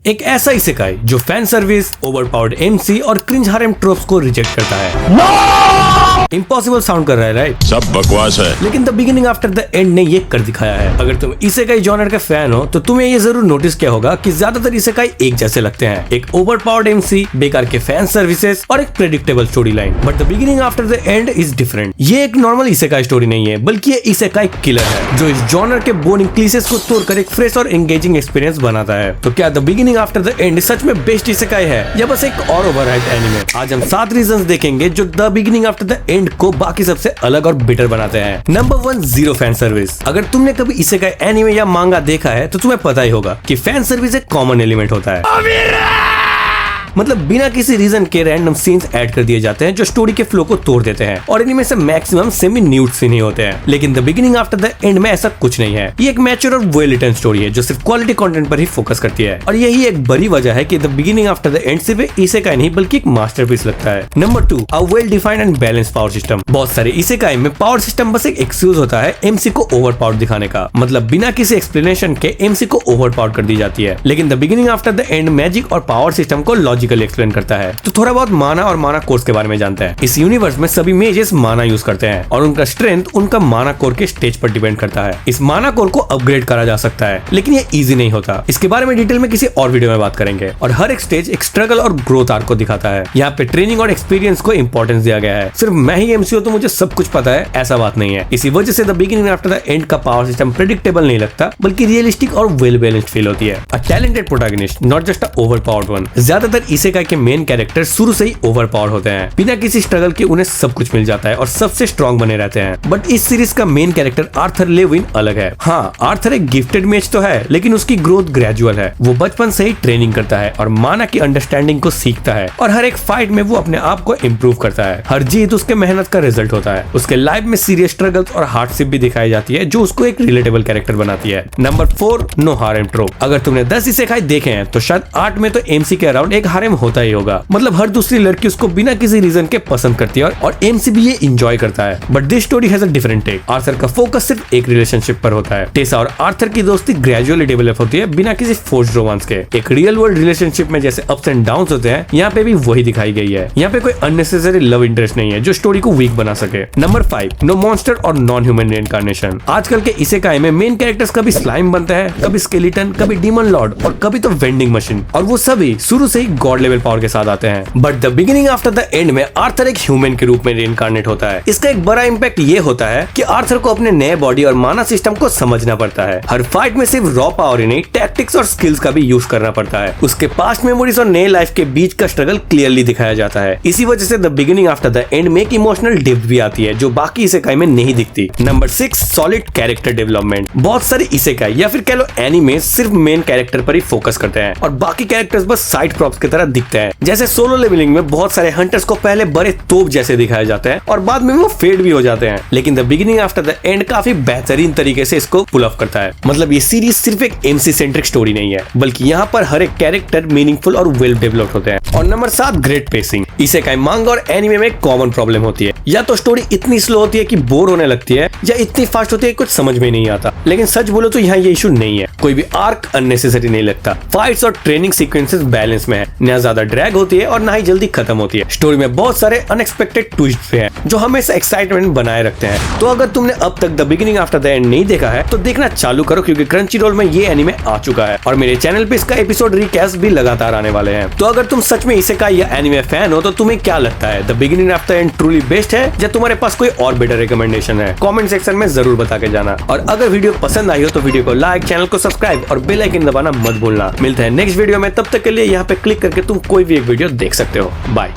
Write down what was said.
एक ऐसा इसेकाई जो फैन सर्विस, ओवरपावर्ड एमसी और क्रिंज हारेम ट्रोप्स को रिजेक्ट करता है। इम्पॉसिबल साउंड कर रहा है, राइट? सब बकवास है। लेकिन the beginning after the end ने ये कर दिखाया है। अगर तुम इसेकाई जॉनर के फैन हो तो तुम्हें ये जरूर नोटिस किया होगा कि ज्यादातर इसेकाई एक जैसे लगते हैं। एक ओवरपावर्ड एमसी, बेकार के फैन सर्विसेज और एक predictable story line. But the beginning after the end is different. ये एक नॉर्मल इसेकाई स्टोरी नहीं है, बल्कि ये इसेकाई किलर है जो इस जॉनर के बोरिंग क्लीशेस को तोड़कर एक फ्रेश और एंगेजिंग एक्सपीरियंस बनाता है। तो क्या the beginning after the and such में बेस्ट इसेकाई है या बस एक और ओवरहाइप्ड एनीमे? आज हम 7 रीजंस देखेंगे जो the beginning after the end को बाकी सबसे अलग और बेटर बनाते हैं। Number 1, zero fan service. अगर तुमने कभी इसेकाई एनीमे या मांगा देखा है तो तुम्हें पता ही होगा कि फैन सर्विस एक कॉमन एलिमेंट होता है। मतलब बिना किसी रीजन के रैंडम सीन्स ऐड कर दिए जाते हैं जो स्टोरी के फ्लो को तोड़ देते हैं और इनमें से मैक्सिमम सेमी न्यूड सीन ही होते हैं। लेकिन the beginning after the end में ऐसा कुछ नहीं है। ये एक मैच्योर और वेल रिटन स्टोरी है जो सिर्फ क्वालिटी कंटेंट पर ही फोकस करती है और यही एक बड़ी वजह है कि the beginning after the end सिर्फ इसेकाई नहीं बल्कि एक मास्टरपीस लगता है। Number 2, a well defined and balance power system. बहुत सारे इसेकाई में पावर सिस्टम बस एक एक्सक्यूज होता है एमसी को ओवर पावर दिखाने का। मतलब बिना किसी एक्सप्लेनेशन के एमसी को ओवर पावर कर दी जाती है। लेकिन the beginning after the end magic और पावर सिस्टम को लॉजिकली एक्सप्लेन करता है। तो थोड़ा बहुत माना और माना कोर्स के बारे में जानते हैं। इस यूनिवर्स में सभी मेजेस माना यूज करते हैं और उनका स्ट्रेंथ उनका माना कोर के स्टेज पर डिपेंड करता है। इस माना कोर को अपग्रेड करा जा सकता है लेकिन ये इजी नहीं होता। इसके बारे में डिटेल में किसी और वीडियो में बात करेंगे। और हर एक स्टेज एक स्ट्रगल और ग्रोथ आर्क को दिखाता है। यहाँ पे ट्रेनिंग और एक्सपीरियंस को इंपॉर्टेंस दिया गया है। सिर्फ मैं ही एमसी हूं तो मुझे सब कुछ पता है, ऐसा बात नहीं है। इसी वजह से the beginning after the end का पावर सिस्टम प्रेडिक्टेबल नहीं लगता बल्कि रियलिस्टिक और वेल बैलेंस्ड फील होती है। A talented protagonist, not just a overpowered one. ज्यादातर इसेकाई के मेन कैरेक्टर शुरू से ही ओवरपावर होते हैं। बिना किसी स्ट्रगल के उन्हें सब कुछ मिल जाता है और सबसे स्ट्रॉन्ग बने रहते हैं। बट इस सीरीज का मेन कैरेक्टर आर्थर लेविन अलग है। हाँ, आर्थर एक गिफ्टेड मेज तो है लेकिन उसकी ग्रोथ ग्रेजुअल है। वो बचपन से ही ट्रेनिंग करता है और माना की अंडरस्टैंडिंग को सीखता है और हर एक फाइट में वो अपने आप को इम्प्रूव करता है। हर जीत उसके मेहनत का रिजल्ट होता है। उसके लाइफ में सीरियस स्ट्रगल्स और हार्डशिप भी दिखाई जाती है जो उसको एक रिलेटेबल कैरेक्टर बनाती है। Number 4, no harem trope. अगर तुमने 10 इसेकाई देखे हैं तो शायद 8 में तो एमसी के अराउंड एक हारेम होता ही होगा। मतलब हर दूसरी लड़की उसको बिना किसी रीजन के पसंद करती है और एमसी भी ये एंजॉय करता है। But this story has a different take. Arthur का फोकस सिर्फ एक रिलेशनशिप पर होता है। टेसा और आर्थर की दोस्ती ग्रेजुअली डेवलप होती है बिना किसी फोर्स्ड रोमांस के। एक रियल वर्ल्ड रिलेशनशिप में जैसे अप्स एंड डाउन्स होते हैं यहाँ पे भी वही दिखाई गई है। यहाँ पे कोई अननेसेसरी लव इंटरेस्ट नहीं है जो स्टोरी को वीक बना सके। नंबर 5, नो मॉन्स्टर और नॉन ह्यूमन रिइंकार्नेशन। आजकल के इसेकाई में मेन कैरेक्टर्स कभी स्लाइम बनते हैं, कभी स्केलेटन, कभी डीमन लॉर्ड और कभी तो वेंडिंग मशीन और वो सभी शुरू से ही गॉड लेवल पावर के साथ आते हैं। But the beginning after the end में आर्थर एक ह्यूमन के रूप में रिइंकार्नेट होता है। इसका एक बड़ा इम्पैक्ट ये होता है कि आर्थर को अपने नए बॉडी और माना सिस्टम को समझना पड़ता है। हर फाइट में सिर्फ रॉ पावर ही नहीं, टैक्टिक्स और स्किल्स का भी यूज करना पड़ता है। उसके पास्ट मेमोरीज और नए लाइफ के बीच का स्ट्रगल क्लियरली दिखाया जाता है। इसी वजह से the beginning after the end में एक इमोशनल डेप्थ भी आती है जो बाकी इसेकाई में नहीं दिखती। Number 6, solid character development. बहुत सारे इसेकाई या फिर कह लो एनिमे सिर्फ मेन कैरेक्टर पर ही फोकस करते हैं और बाकी कैरेक्टर्स बस साइड प्रॉप्स की तरह दिखते हैं। जैसे सोलो लेवलिंग में बहुत सारे हंटर्स को पहले बड़े तोप जैसे दिखाए जाते हैं और बाद में वो फेड भी हो जाते हैं। लेकिन the beginning after the end काफी बेहतरीन तरीके से इसको पुल ऑफ करता है। मतलब ये सीरीज सिर्फ एक एमसी सेंट्रिक स्टोरी नहीं है बल्कि यहाँ पर हर एक कैरेक्टर मीनिंगफुल और वेल डेवलप्ड होते हैं। और नंबर 7, ग्रेट पेसिंग। इसेकाई मांगा और एनिमे में कॉमन प्रॉब्लम होती है। या तो स्टोरी इतनी स्लो होती है कि बोर होने लगती है या इतनी फास्ट होती है कुछ समझ में नहीं आता। लेकिन सच बोलो तो यहाँ ये इशू नहीं है। कोई भी आर्क अननेसेसरी नहीं लगता। फाइट्स और ट्रेनिंग सीक्वेंसेस बैलेंस में है। ना ज्यादा ड्रैग होती है और ना ही जल्दी खत्म होती है। स्टोरी में बहुत सारे अनएक्सपेक्टेड ट्विस्ट हैं जो हमेशा एक्साइटमेंट बनाए रखते हैं। तो अगर तुमने अब तक the beginning after the end नहीं देखा है तो देखना चालू करो क्योंकि क्रंचीरोल में ये एनीमे आ चुका है और मेरे चैनल पे इसका एपिसोड रिकैप भी लगातार आने वाले हैं। तो अगर तुम सच में इसेकाई या एनीमे फैन हो तो तुम्हें क्या लगता है, the beginning after and truly best है या तुम्हारे पास कोई और बेटर रिकमेंडेशन है? कमेंट सेक्शन में जरूर बता के जाना। और अगर वीडियो पसंद आई हो तो वीडियो को लाइक, चैनल को सब्सक्राइब और बेल आइकन दबाना मत भूलना। मिलते हैं नेक्स्ट वीडियो में, तब तक के लिए यहाँ पे क्लिक करके तुम कोई भी एक वीडियो देख सकते हो। बाय।